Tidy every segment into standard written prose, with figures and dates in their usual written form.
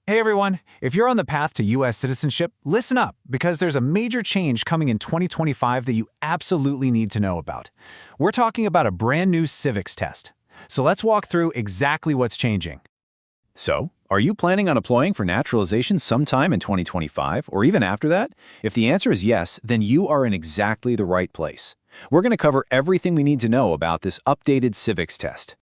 Hey everyone, if you're on the path to U.S. citizenship, listen up, because there's a major change coming in 2025 that you absolutely need to know about. We're talking about a brand new Civics test. So let's walk through exactly what's changing. So, are you planning on applying for naturalization sometime in 2025 or even after that? If the answer is yes, then you are in exactly the right place. We're going to cover everything we need to know about this updated Civics test.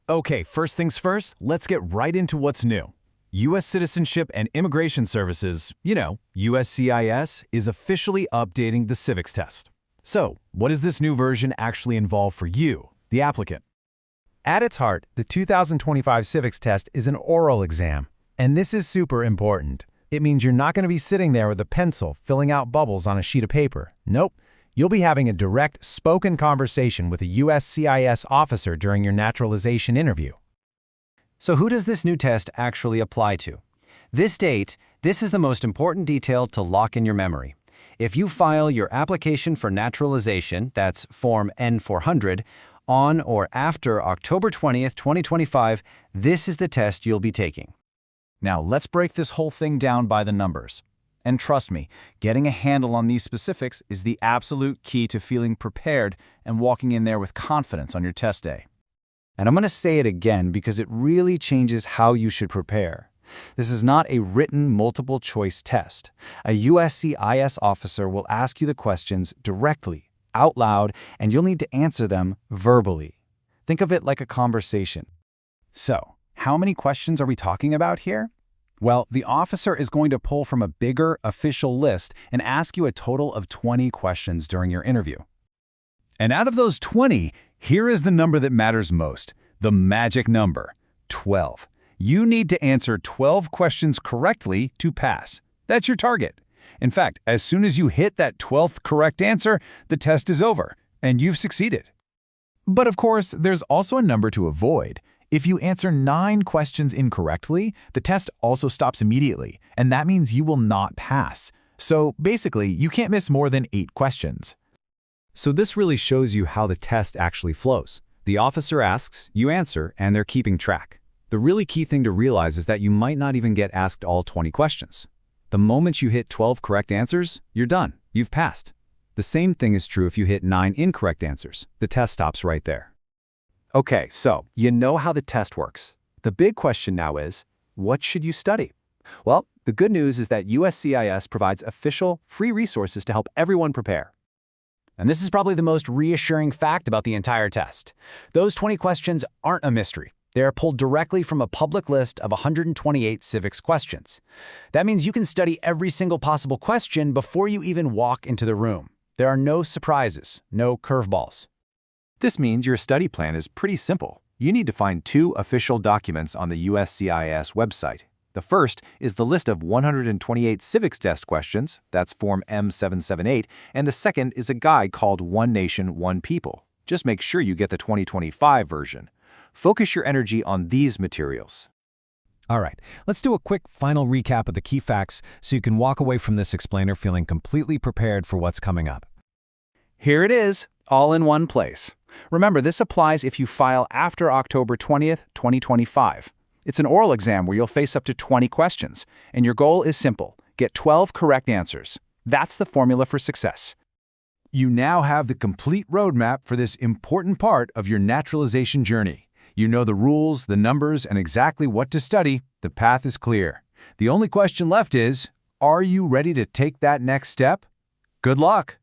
Okay, first things first, let's get right into what's new. U.S. Citizenship and Immigration Services, USCIS, is officially updating the Civics test. So, what does this new version actually involve for you, the applicant? At its heart, the 2025 Civics test is an oral exam, and this is super important. It means you're not going to be sitting there with a pencil filling out bubbles on a sheet of paper. Nope. You'll be having a direct, spoken conversation with a USCIS officer during your naturalization interview. So who does this new test actually apply to? This is the most important detail to lock in your memory. If you file your application for naturalization, that's Form N-400, on or after October 20th, 2025, this is the test you'll be taking. Now, let's break this whole thing down by the numbers. And trust me, getting a handle on these specifics is the absolute key to feeling prepared and walking in there with confidence on your test day. And I'm going to say it again because it really changes how you should prepare. This is not a written multiple-choice test. A USCIS officer will ask you the questions directly, out loud, and you'll need to answer them verbally. Think of it like a conversation. So, how many questions are we talking about here? Well, the officer is going to pull from a bigger, official list and ask you a total of 20 questions during your interview. And out of those 20, here is the number that matters most, the magic number, 12. You need to answer 12 questions correctly to pass. That's your target. In fact, as soon as you hit that 12th correct answer, the test is over, and you've succeeded. But of course, there's also a number to avoid. If you answer 9 questions incorrectly, the test also stops immediately, and that means you will not pass. So basically, you can't miss more than 8 questions. So this really shows you how the test actually flows. The officer asks, you answer, and they're keeping track. The really key thing to realize is that you might not even get asked all 20 questions. The moment you hit 12 correct answers, you're done. You've passed. The same thing is true if you hit 9 incorrect answers. The test stops right there. Okay, so you know how the test works. The big question now is, what should you study? Well, the good news is that USCIS provides official, free resources to help everyone prepare. And this is probably the most reassuring fact about the entire test. Those 20 questions aren't a mystery. They are pulled directly from a public list of 128 civics questions. That means you can study every single possible question before you even walk into the room. There are no surprises, no curveballs. This means your study plan is pretty simple. You need to find 2 official documents on the USCIS website. The first is the list of 128 civics test questions, that's Form M778, and the second is a guide called One Nation, One People. Just make sure you get the 2025 version. Focus your energy on these materials. All right, let's do a quick final recap of the key facts so you can walk away from this explainer feeling completely prepared for what's coming up. Here it is, all in one place. Remember, this applies if you file after October 20th, 2025. It's an oral exam where you'll face up to 20 questions, and your goal is simple: get 12 correct answers. That's the formula for success. You now have the complete roadmap for this important part of your naturalization journey. You know the rules, the numbers, and exactly what to study. The path is clear. The only question left is, are you ready to take that next step? Good luck!